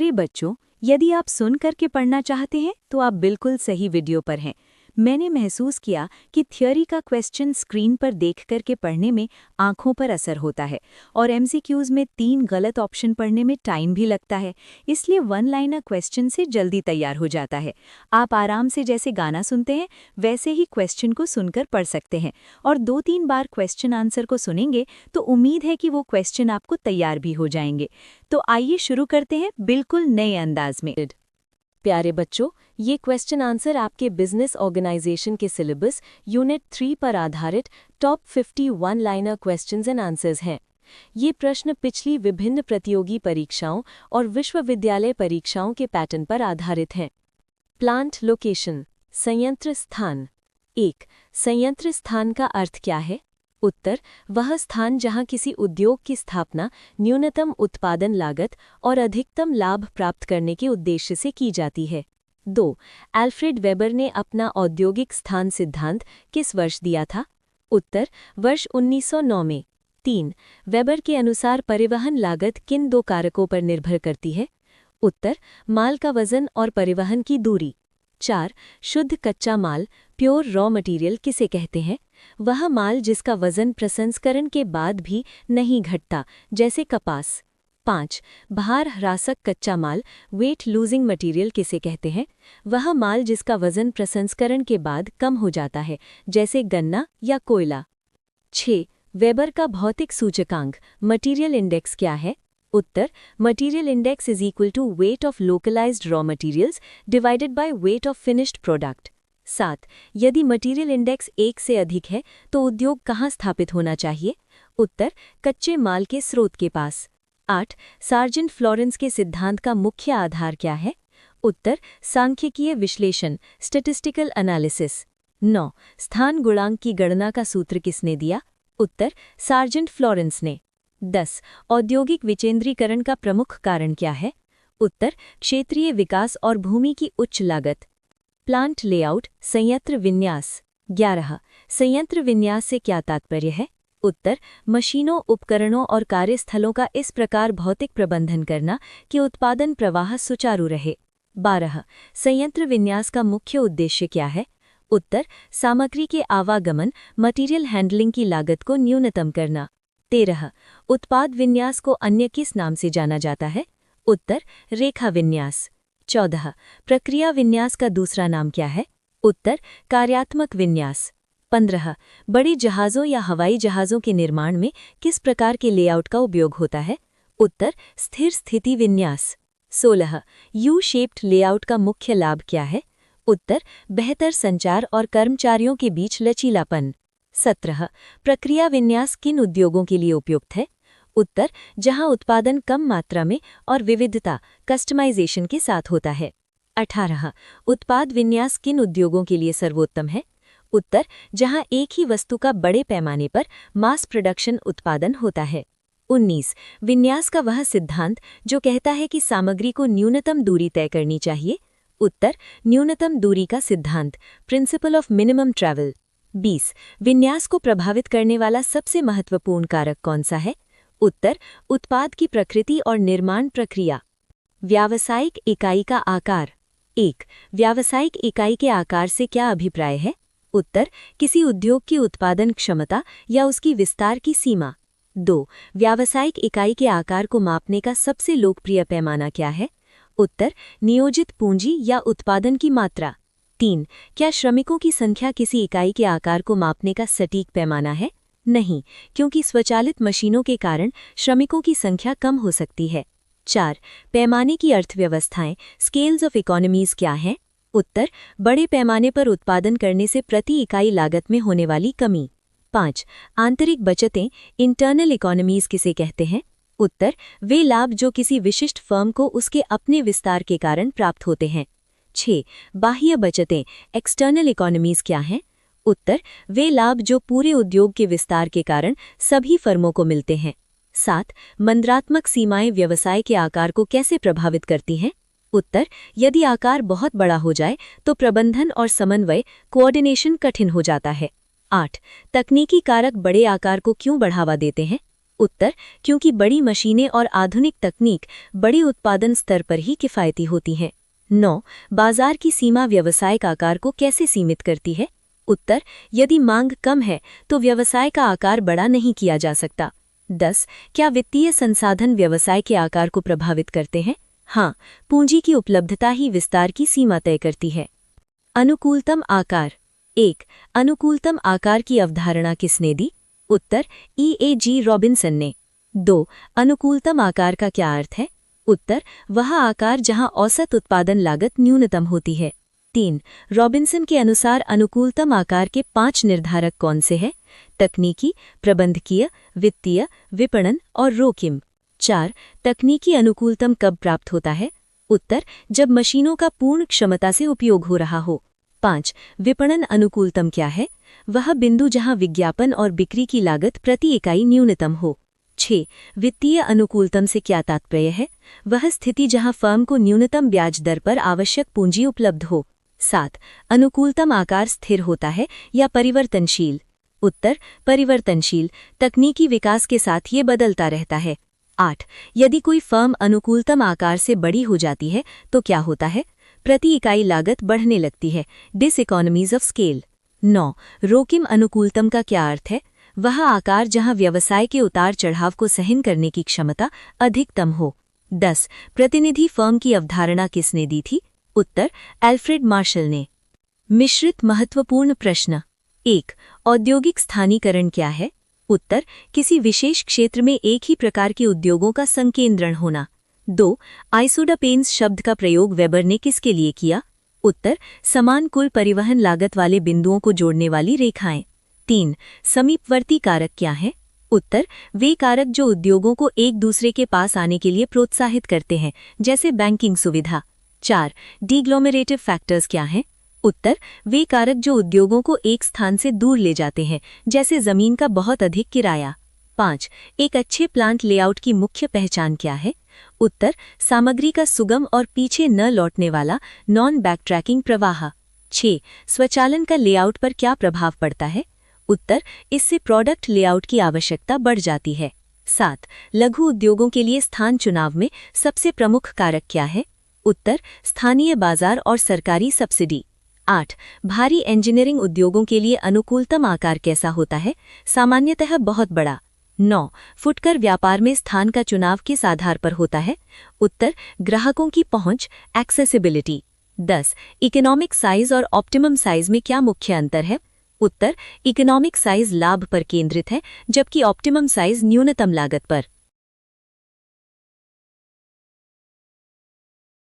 प्यारे बच्चों, यदि आप सुन करके पढ़ना चाहते हैं तो आप बिल्कुल सही वीडियो पर हैं। मैंने महसूस किया कि थ्योरी का क्वेश्चन स्क्रीन पर देख करके पढ़ने में आंखों पर असर होता है और एमसीक्यूज में 3 गलत ऑप्शन पढ़ने में टाइम भी लगता है, इसलिए वन लाइनर क्वेश्चन से जल्दी तैयार हो जाता है। आप आराम से जैसे गाना सुनते हैं वैसे ही क्वेश्चन को सुनकर पढ़ सकते हैं और 2-3 बार क्वेश्चन आंसर को सुनेंगे तो उम्मीद है कि वो क्वेश्चन आपको तैयार भी हो जाएंगे। तो आइए शुरू करते हैं बिल्कुल नए अंदाज में। प्यारे बच्चों, ये क्वेश्चन आंसर आपके बिजनेस ऑर्गेनाइजेशन के सिलेबस यूनिट 3 पर आधारित top 50 one liner questions and answers हैं। ये प्रश्न पिछली विभिन्न प्रतियोगी परीक्षाओं और विश्वविद्यालय परीक्षाओं के पैटर्न पर आधारित हैं। प्लांट लोकेशन, संयंत्र स्थान। 1. संयंत्र स्थान का अर्थ क्या है? उत्तर: वह स्थान जहां किसी उद्योग की स्थापना न्यूनतम उत्पादन लागत और अधिकतम लाभ प्राप्त करने के उद्देश्य से की जाती है। 2. अल्फ्रेड वेबर ने अपना औद्योगिक स्थान सिद्धांत किस वर्ष दिया था? उत्तर: वर्ष 1909 में। 3. वेबर के अनुसार परिवहन लागत किन 2 कारकों पर निर्भर करती है? उत्तर: माल का वजन और परिवहन की दूरी। 4. शुद्ध कच्चा माल, प्योर रॉ मटेरियल किसे कहते हैं? वह माल जिसका वजन प्रसंस्करण के बाद भी नहीं घटता, जैसे कपास। 5. भार ह्रासक कच्चा माल, वेट लूजिंग मटेरियल किसे कहते हैं? वह माल जिसका वजन प्रसंस्करण के बाद कम हो जाता है, जैसे गन्ना या कोयला। 6. वेबर का भौतिक सूचकांक मटेरियल इंडेक्स क्या है? उत्तर: material index is equal to weight of localised raw materials divided by weight of finished product. 7. यदि मटेरियल इंडेक्स 1 से अधिक है तो उद्योग कहाँ स्थापित होना चाहिए? उत्तर: कच्चे माल के स्रोत के पास। 8. सार्जेंट फ्लोरेंस के सिद्धांत का मुख्य आधार क्या है? उत्तर: सांख्यिकीय विश्लेषण, स्टैटिस्टिकल एनालिसिस। 9. स्थान गुणांक की गणना का सूत्र किसने दिया? उत्तर: सार्जेंट फ्लोरेंस ने। 10. औद्योगिक विकेंद्रीकरण का प्रमुख कारण क्या है? उत्तर: क्षेत्रीय विकास और भूमि की उच्च लागत। प्लांट लेआउट, संयंत्र विन्यास। 11. संयंत्र विन्यास से क्या तात्पर्य है? उत्तर: मशीनों, उपकरणों और कार्यस्थलों का इस प्रकार भौतिक प्रबंधन करना कि उत्पादन प्रवाह सुचारू रहे। 12. संयंत्र विन्यास का मुख्य उद्देश्य क्या है? उत्तर: सामग्री के आवागमन, मटेरियल हैंडलिंग की लागत को न्यूनतम करना। 13. उत्पाद विन्यास को अन्य किस नाम से जाना जाता है? उत्तर: रेखा विन्यास। 14. प्रक्रिया विन्यास का दूसरा नाम क्या है? उत्तर: कार्यात्मक विन्यास। 15. बड़े जहाज़ों या हवाई जहाज़ों के निर्माण में किस प्रकार के लेआउट का उपयोग होता है? उत्तर: स्थिर स्थिति विन्यास। 16. यू शेप्ड लेआउट का मुख्य लाभ क्या है? उत्तर: बेहतर संचार और कर्मचारियों के बीच लचीलापन। 17. प्रक्रिया विन्यास किन उद्योगों के लिए उपयुक्त है? उत्तर: जहां उत्पादन कम मात्रा में और विविधता, कस्टमाइजेशन के साथ होता है। 18. उत्पाद विन्यास किन उद्योगों के लिए सर्वोत्तम है? उत्तर: जहां एक ही वस्तु का बड़े पैमाने पर मास प्रोडक्शन उत्पादन होता है। 19. विन्यास का वह सिद्धांत जो कहता है कि सामग्री को न्यूनतम दूरी तय करनी चाहिए। उत्तर: न्यूनतम दूरी का सिद्धांत, प्रिंसिपल ऑफ मिनिमम ट्रैवल। 20. विन्यास को प्रभावित करने वाला सबसे महत्वपूर्ण कारक कौन सा है? उत्तर: उत्पाद की प्रकृति और निर्माण प्रक्रिया। व्यावसायिक इकाई का आकार। 1. व्यावसायिक इकाई के आकार से क्या अभिप्राय है? उत्तर: किसी उद्योग की उत्पादन क्षमता या उसकी विस्तार की सीमा। 2. व्यावसायिक इकाई के आकार को मापने का सबसे लोकप्रिय पैमाना क्या है? उत्तर: नियोजित पूंजी या उत्पादन की मात्रा। 3. क्या श्रमिकों की संख्या किसी इकाई के आकार को मापने का सटीक पैमाना है? नहीं, क्योंकि स्वचालित मशीनों के कारण श्रमिकों की संख्या कम हो सकती है। 4. पैमाने की अर्थव्यवस्थाएं, स्केल्स ऑफ इकोनॉमीज क्या हैं? उत्तर: बड़े पैमाने पर उत्पादन करने से प्रति इकाई लागत में होने वाली कमी। 5. आंतरिक बचतें, इंटरनल इकोनॉमीज किसे कहते हैं? उत्तर: वे लाभ जो किसी विशिष्ट फर्म को उसके अपने विस्तार के कारण प्राप्त होते हैं। 6. बाह्य बचतें, एक्सटर्नल इकोनॉमीज क्या हैं? उत्तर: वे लाभ जो पूरे उद्योग के विस्तार के कारण सभी फर्मों को मिलते हैं। 7. मंद्रात्मक सीमाएं व्यवसाय के आकार को कैसे प्रभावित करती हैं? उत्तर: यदि आकार बहुत बड़ा हो जाए तो प्रबंधन और समन्वय, कोऑर्डिनेशन कठिन हो जाता है। 8. तकनीकी कारक बड़े आकार को क्यों बढ़ावा देते हैं? उत्तर, क्योंकि बड़ी मशीनें और आधुनिक तकनीक बड़े उत्पादन स्तर पर ही किफ़ायती होती हैं। 9. बाजार की सीमा व्यवसाय का आकार को कैसे सीमित करती है? उत्तर, यदि मांग कम है तो व्यवसाय का आकार बड़ा नहीं किया जा सकता। 10. क्या वित्तीय संसाधन व्यवसाय के आकार को प्रभावित करते हैं? हाँ, पूंजी की उपलब्धता ही विस्तार की सीमा तय करती है। अनुकूलतम आकार। 1. अनुकूलतम आकार की अवधारणा किसने दी? उत्तर, E.A.G. रॉबिन्सन ने। 2. अनुकूलतम आकार का क्या अर्थ है? उत्तर, वह आकार जहां औसत उत्पादन लागत न्यूनतम होती है। 3. रॉबिन्सन के अनुसार अनुकूलतम आकार के 5 निर्धारक कौन से हैं? तकनीकी, प्रबंधकीय, वित्तीय, विपणन और रोकिम। 4. तकनीकी अनुकूलतम कब प्राप्त होता है? उत्तर, जब मशीनों का पूर्ण क्षमता से उपयोग हो रहा हो। 5. विपणन अनुकूलतम क्या है? वह बिंदु जहां विज्ञापन और बिक्री की लागत प्रति इकाई न्यूनतम हो। 6. वित्तीय अनुकूलतम से क्या तात्पर्य है? वह स्थिति जहां फर्म को न्यूनतम ब्याज दर पर आवश्यक पूंजी उपलब्ध हो। 7. अनुकूलतम आकार स्थिर होता है या परिवर्तनशील? उत्तर, परिवर्तनशील, तकनीकी विकास के साथ ये बदलता रहता है। 8. यदि कोई फर्म अनुकूलतम आकार से बड़ी हो जाती है तो क्या होता है? प्रति इकाई लागत बढ़ने लगती है, डिसइकोनॉमीज ऑफ स्केल। 9. रोकिम अनुकूलतम का क्या अर्थ है? वह आकार जहां व्यवसाय के उतार चढ़ाव को सहन करने की क्षमता अधिकतम हो। 10. प्रतिनिधि फर्म की अवधारणा किसने दी थी? उत्तर, एल्फ्रेड मार्शल ने। मिश्रित महत्वपूर्ण प्रश्न। 1. औद्योगिक स्थानीकरण क्या है? उत्तर, किसी विशेष क्षेत्र में एक ही प्रकार के उद्योगों का संकेंद्रण होना। 2. आइसोडापेन्स शब्द का प्रयोग वेबर ने किसके लिए किया? उत्तर, समान कुल परिवहन लागत वाले बिंदुओं को जोड़ने वाली रेखाएं। 3. समीपवर्ती कारक क्या हैं? उत्तर, वे कारक जो उद्योगों को एक दूसरे के पास आने के लिए प्रोत्साहित करते हैं, जैसे बैंकिंग सुविधा। 4. डीग्लोमेरेटिव फैक्टर्स क्या हैं? उत्तर, वे कारक जो उद्योगों को एक स्थान से दूर ले जाते हैं, जैसे जमीन का बहुत अधिक किराया। 5. एक अच्छे प्लांट लेआउट की मुख्य पहचान क्या है? उत्तर, सामग्री का सुगम और पीछे न लौटने वाला नॉन बैकट्रैकिंग प्रवाह। 6. स्वचालन का लेआउट पर क्या प्रभाव पड़ता है? उत्तर, इससे प्रोडक्ट लेआउट की आवश्यकता बढ़ जाती है। 7. लघु उद्योगों के लिए स्थान चुनाव में सबसे प्रमुख कारक क्या है? उत्तर, स्थानीय बाजार और सरकारी सब्सिडी। 8. भारी इंजीनियरिंग उद्योगों के लिए अनुकूलतम आकार कैसा होता है? सामान्यतः बहुत बड़ा। 9. फुटकर व्यापार में स्थान का चुनाव किस आधार पर होता है? उत्तर, ग्राहकों की पहुंच, एक्सेसिबिलिटी। 10. इकोनॉमिक साइज और ऑप्टिमम साइज में क्या मुख्य अंतर है? उत्तर, इकोनॉमिक साइज लाभ पर केंद्रित है, जबकि ऑप्टिमम साइज न्यूनतम लागत पर।